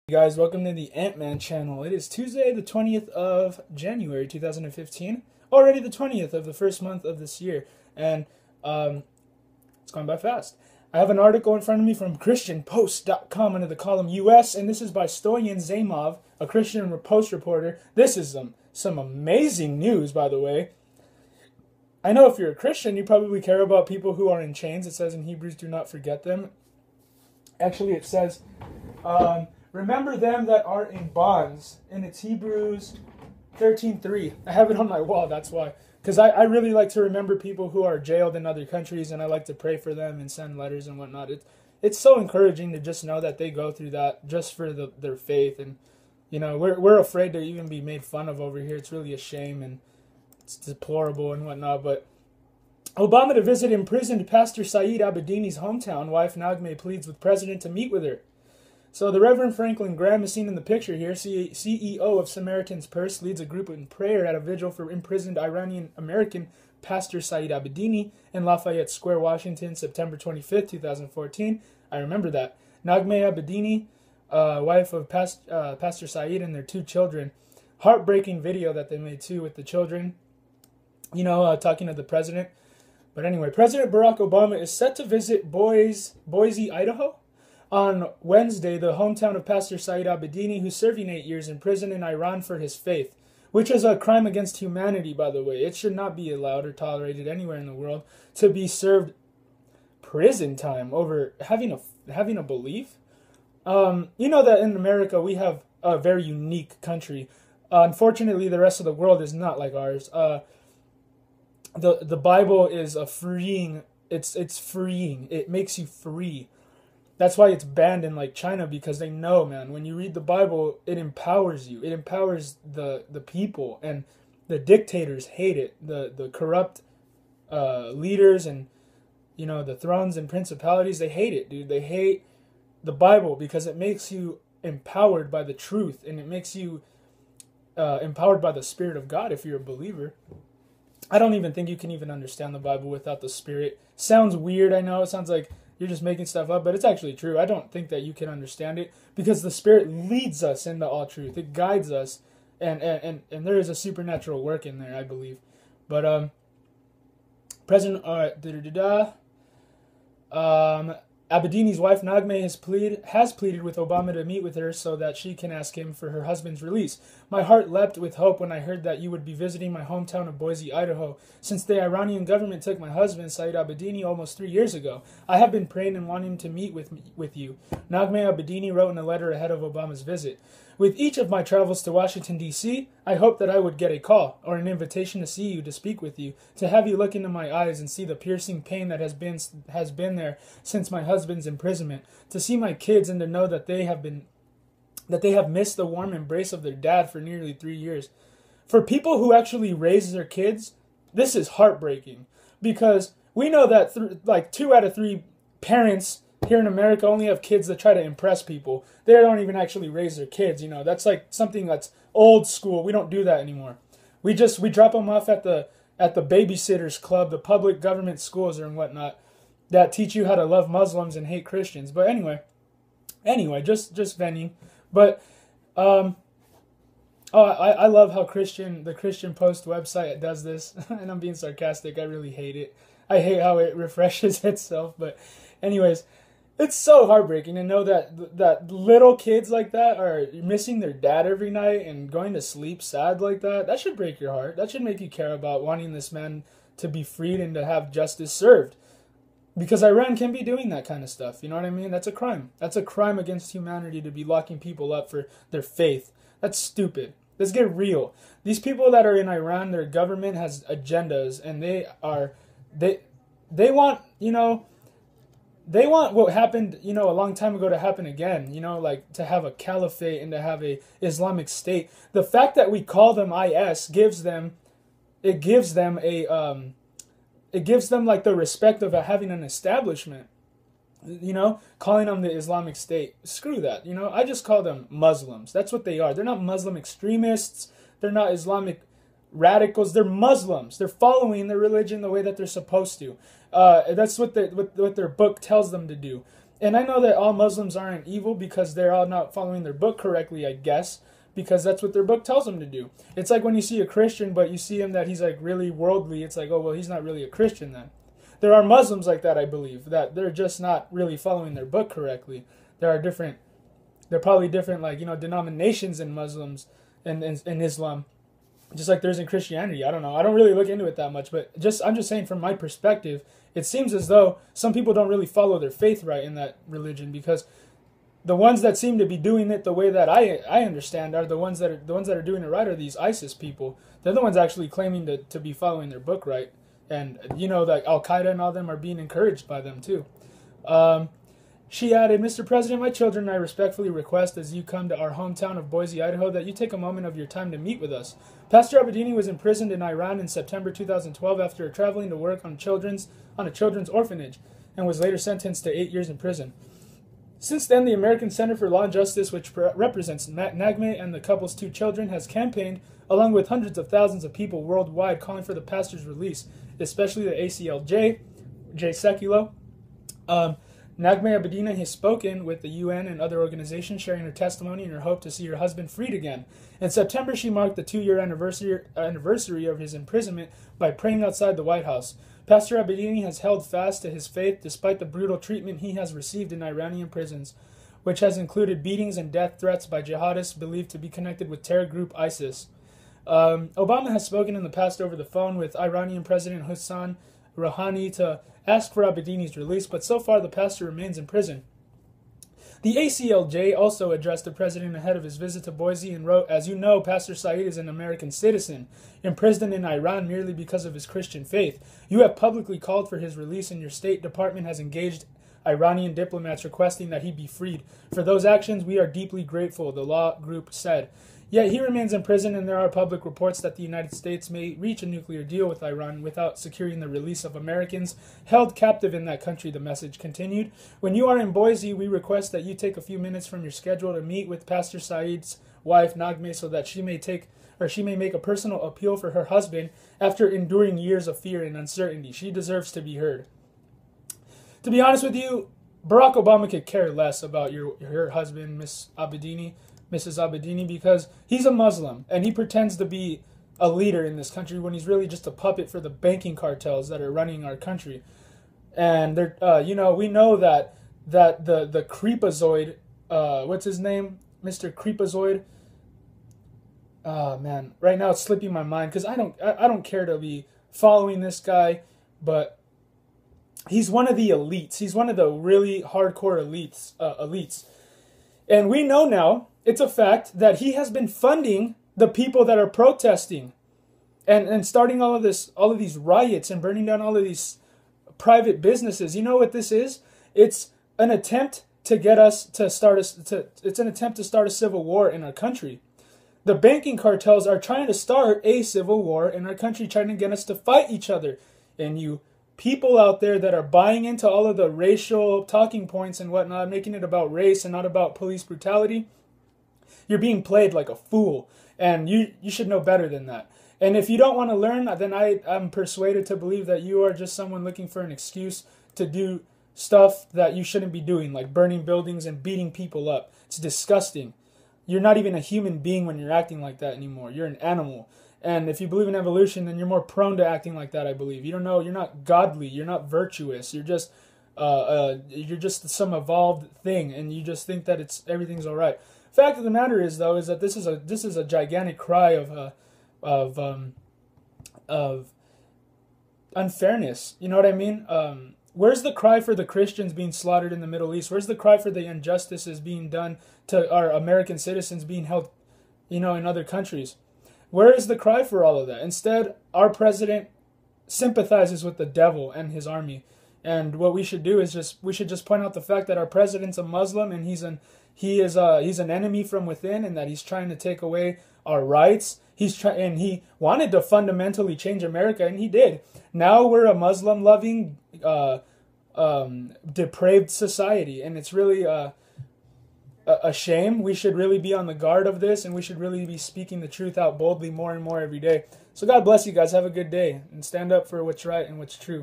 Hey guys, welcome to the Ant-Man channel. It is Tuesday, the 20th of January, 2015. Already the 20th of the first month of this year. And it's going by fast. I have an article in front of me from ChristianPost.com under the column US, and this is by Stoyan Zaimov, a Christian Post reporter. This is some amazing news, by the way. I know if you're a Christian, you probably care about people who are in chains. It says in Hebrews, do not forget them. Actually, it says... remember them that are in bonds, and it's Hebrews 13:3. I have it on my wall, that's why. Because I really like to remember people who are jailed in other countries, and I like to pray for them and send letters and whatnot. It's so encouraging to just know that they go through that just for their faith. And, you know, we're afraid to even be made fun of over here. It's really a shame, and it's deplorable and whatnot. But Obama to visit imprisoned Pastor Saeed Abedini's hometown. Wife Nagme pleads with president to meet with her. So the Reverend Franklin Graham is seen in the picture here. CEO of Samaritan's Purse leads a group in prayer at a vigil for imprisoned Iranian-American Pastor Saeed Abedini in Lafayette Square, Washington, September 25th, 2014. I remember that. Nagme Abedini, wife of Pastor Saeed, and their two children. Heartbreaking video that they made too with the children, talking to the president. But anyway, President Barack Obama is set to visit Boise, Idaho, on Wednesday, the hometown of Pastor Saeed Abedini, who's serving 8 years in prison in Iran for his faith, which is a crime against humanity, by the way. It should not be allowed or tolerated anywhere in the world to be served prison time over having a belief. You know that in America we have a very unique country. Unfortunately, the rest of the world is not like ours. The Bible is a freeing. It's freeing. It makes you free. That's why it's banned in like China, because they know, man, when you read the Bible, it empowers you. It empowers the people, and the dictators hate it. The corrupt leaders and, the thrones and principalities, they hate it, dude. They hate the Bible because it makes you empowered by the truth, and it makes you empowered by the Spirit of God if you're a believer. I don't even think you can even understand the Bible without the Spirit. Sounds weird, I know. It sounds like you're just making stuff up, but it's actually true. I don't think that you can understand it because the Spirit leads us into all truth. It guides us, and there is a supernatural work in there, I believe. But President Abedini's wife Nagme has pleaded with Obama to meet with her so that she can ask him for her husband's release. My heart leapt with hope when I heard that you would be visiting my hometown of Boise, Idaho, since the Iranian government took my husband, Saeed Abedini, almost 3 years ago. I have been praying and wanting to meet with you. Nagme Abedini wrote in a letter ahead of Obama's visit. With each of my travels to Washington, D.C., I hoped that I would get a call or an invitation to see you, to speak with you, to have you look into my eyes and see the piercing pain that has been there since my husband's imprisonment, to see my kids and to know that they have missed the warm embrace of their dad for nearly 3 years. For people who actually raise their kids, this is heartbreaking, because we know that 2 out of 3 parents here in America only have kids that try to impress people. They don't even actually raise their kids, That's like something that's old school. We don't do that anymore. We drop them off at the babysitters club, the public government schools and whatnot that teach you how to love Muslims and hate Christians. But anyway, just venting. But I love how the Christian Post website does this, and I'm being sarcastic. I really hate it. I hate how it refreshes itself. But anyways, it's so heartbreaking to know that little kids like that are missing their dad every night and going to sleep sad like that. That should break your heart. That should make you care about wanting this man to be freed and to have justice served. Because Iran can be doing that kind of stuff. You know what I mean? That's a crime. That's a crime against humanity to be locking people up for their faith. That's stupid. Let's get real. These people that are in Iran, their government has agendas, and they want, they want what happened, a long time ago to happen again, like to have a caliphate and to have a Islamic State. The fact that we call them IS gives them like the respect of having an establishment, calling them the Islamic State. Screw that, I just call them Muslims. That's what they are. They're not Muslim extremists. They're not Islamic radicals. They're Muslims. They're following their religion the way that they're supposed to. That's what their book tells them to do. And I know that all Muslims aren't evil because they're all not following their book correctly, I guess, because that's what their book tells them to do. It's like when you see a Christian, but you see him that he's like really worldly. It's like, oh, well, he's not really a Christian then. There are Muslims like that, I believe, that they're just not really following their book correctly. There are probably different, like, denominations in Muslims and in Islam, just like there's in Christianity. I don't know. I don't really look into it that much, but I'm just saying from my perspective, it seems as though some people don't really follow their faith right in that religion, because the ones that seem to be doing it the way that I understand are the ones that are doing it right are these ISIS people. They're the ones actually claiming to be following their book right, and like Al Qaeda and all them are being encouraged by them too. She added, Mr. President, my children and I respectfully request as you come to our hometown of Boise, Idaho, that you take a moment of your time to meet with us. Pastor Abedini was imprisoned in Iran in September 2012 after traveling to work on a children's orphanage, and was later sentenced to 8 years in prison. Since then, the American Center for Law and Justice, which represents Nagme and the couple's 2 children, has campaigned, along with hundreds of thousands of people worldwide, calling for the pastor's release, especially the ACLJ, Jay Sekulow. Nagme Abedini has spoken with the UN and other organizations, sharing her testimony and her hope to see her husband freed again. In September, she marked the 2-year anniversary of his imprisonment by praying outside the White House. Pastor Abedini has held fast to his faith despite the brutal treatment he has received in Iranian prisons, which has included beatings and death threats by jihadists believed to be connected with terror group ISIS. Obama has spoken in the past over the phone with Iranian President Hassan Rouhani to ask for Abedini's release, but so far the pastor remains in prison. The ACLJ also addressed the president ahead of his visit to Boise and wrote, as you know, Pastor Saeed is an American citizen, imprisoned in Iran merely because of his Christian faith. You have publicly called for his release, and your State Department has engaged Iranian diplomats requesting that he be freed. For those actions, we are deeply grateful, the law group said. Yet he remains in prison, and there are public reports that the United States may reach a nuclear deal with Iran without securing the release of Americans held captive in that country, the message continued. When you are in Boise, we request that you take a few minutes from your schedule to meet with Pastor Saeed's wife, Nagme, so that she may make a personal appeal for her husband after enduring years of fear and uncertainty. She deserves to be heard. To be honest with you, Barack Obama could care less about her husband, Mrs. Abedini, because he's a Muslim and he pretends to be a leader in this country when he's really just a puppet for the banking cartels that are running our country. And they're, we know that the Creepazoid, what's his name, Mr. Creepazoid. Man, right now it's slipping my mind because I don't care to be following this guy, but he's one of the elites. He's one of the really hardcore elites. And we know now, it's a fact, that he has been funding the people that are protesting and starting all of these riots and burning down all of these private businesses. You know what this is? It's an attempt to get us to start it's an attempt to start a civil war in our country. The banking cartels are trying to start a civil war in our country, trying to get us to fight each other. And you people out there that are buying into all of the racial talking points and whatnot, making it about race and not about police brutality, you're being played like a fool. And you should know better than that. And if you don't want to learn, then I'm persuaded to believe that you are just someone looking for an excuse to do stuff that you shouldn't be doing, like burning buildings and beating people up. It's disgusting. You're not even a human being when you're acting like that anymore. You're an animal. And if you believe in evolution, then you're more prone to acting like that, I believe. You don't know, you're not godly, you're not virtuous, you're just some evolved thing, and you just think that everything's all right. Fact of the matter is, though, is that this is a gigantic cry of unfairness. You know what I mean? Where's the cry for the Christians being slaughtered in the Middle East? Where's the cry for the injustices being done to our American citizens being held, in other countries? Where is the cry for all of that? Instead, our president sympathizes with the devil and his army. And what we should do is we should just point out the fact that our president's a Muslim and he's an enemy from within, and that he's trying to take away our rights. And he wanted to fundamentally change America, and he did. Now we're a Muslim-loving, depraved society, and it's really a shame. We should really be on the guard of this, and we should really be speaking the truth out boldly more and more every day. So God bless you guys. Have a good day, and stand up for what's right and what's true.